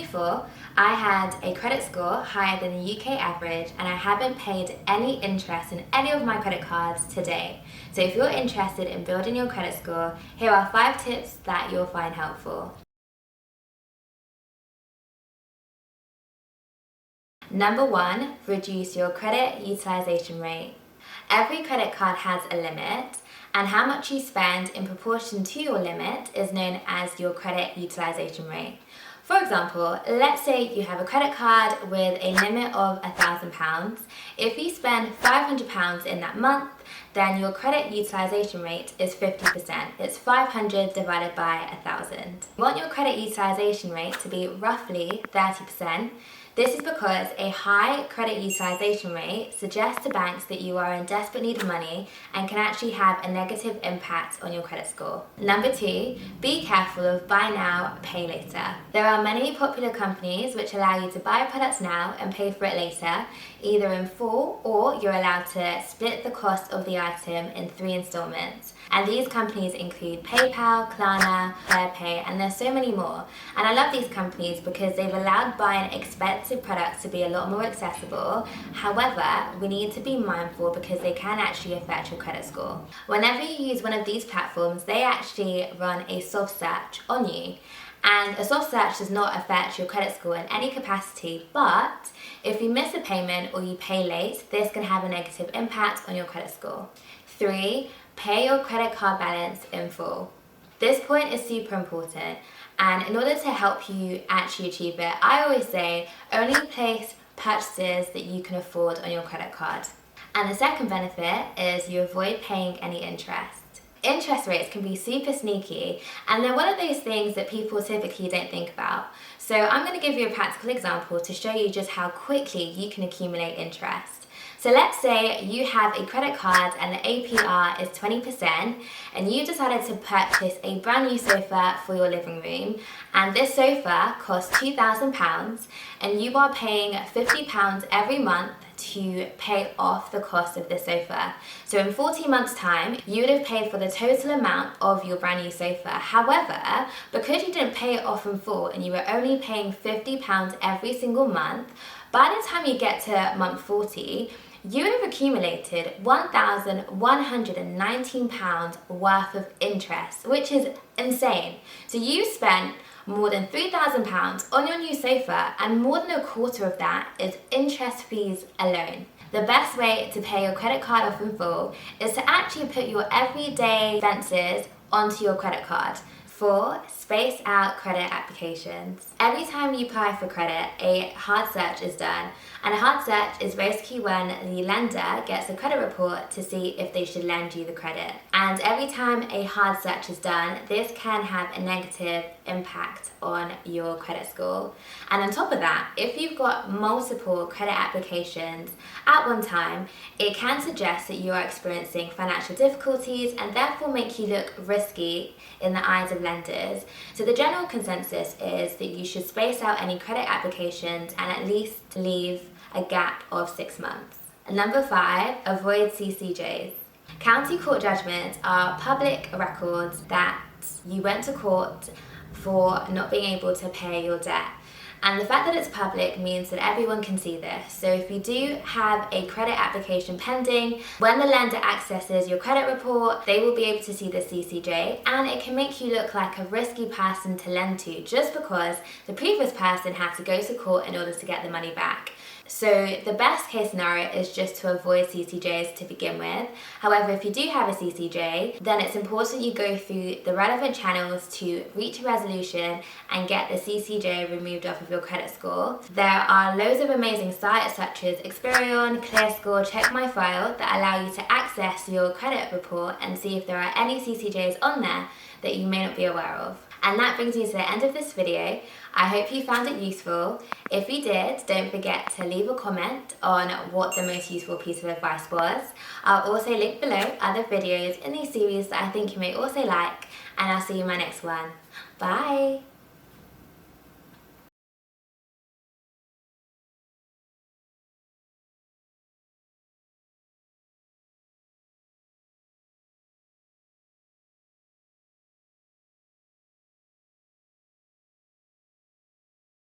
2024, I had a credit score higher than the UK average and I haven't paid any interest in any of my credit cards to date. So if you're interested in building your credit score, here are 5 tips that you'll find helpful. Number 1, reduce your credit utilization rate. Every credit card has a limit, and how much you spend in proportion to your limit is known as your credit utilization rate. For example, let's say you have a credit card with a limit of £1,000. If you spend £500 in that month, then your credit utilization rate is 50%. It's 500 divided by 1,000. You want your credit utilization rate to be roughly 30%. This is because a high credit utilization rate suggests to banks that you are in desperate need of money and can actually have a negative impact on your credit score. Number 2, be careful of buy now, pay later. There are many popular companies which allow you to buy products now and pay for it later, either in full or you're allowed to split the cost of the item in 3 installments. And these companies include PayPal, Klarna, FairPay, and there's so many more. And I love these companies because they've allowed buying expensive products to be a lot more accessible. However, we need to be mindful because they can actually affect your credit score. Whenever you use one of these platforms, they actually run a soft search on you. And a soft search does not affect your credit score in any capacity, but if you miss a payment or you pay late, this can have a negative impact on your credit score. 3, pay your credit card balance in full. This point is super important, and in order to help you actually achieve it, I always say only place purchases that you can afford on your credit card. And the second benefit is you avoid paying any interest. Interest rates can be super sneaky, and they're one of those things that people typically don't think about. So I'm going to give you a practical example to show you just how quickly you can accumulate interest. So let's say you have a credit card and the APR is 20%, and you decided to purchase a brand new sofa for your living room, and this sofa costs £2,000 and you are paying £50 every month to pay off the cost of this sofa. So in 14 months time, you would have paid for the total amount of your brand new sofa. However, because you didn't pay it off in full and you were only paying £50 every single month, by the time you get to month 40, you would have accumulated £1,119 worth of interest, which is insane. So you spent more than £3,000 on your new sofa, and more than a quarter of that is interest fees alone. The best way to pay your credit card off in full is to actually put your everyday expenses onto your credit card. 4, space out credit applications. Every time you apply for credit, a hard search is done. And a hard search is basically when the lender gets a credit report to see if they should lend you the credit. And every time a hard search is done, this can have a negative impact on your credit score. And on top of that, if you've got multiple credit applications at one time, it can suggest that you are experiencing financial difficulties and therefore make you look risky in the eyes of lenders. So the general consensus is that you should space out any credit applications and at least leave a gap of 6 months. Number 5, avoid CCJs. County court judgments are public records that you went to court for not being able to pay your debt. And the fact that it's public means that everyone can see this. So if you do have a credit application pending, when the lender accesses your credit report, they will be able to see the CCJ, and it can make you look like a risky person to lend to just because the previous person had to go to court in order to get the money back. So the best case scenario is just to avoid CCJs to begin with. However, if you do have a CCJ, then it's important you go through the relevant channels to reach a resolution and get the CCJ removed off of your credit score. There are loads of amazing sites such as Experian, ClearScore, Check My File that allow you to access your credit report and see if there are any CCJs on there that you may not be aware of. And that brings me to the end of this video. I hope you found it useful. If you did, don't forget to leave a comment on what the most useful piece of advice was. I'll also link below other videos in these series that I think you may also like, and I'll see you in my next one. Bye!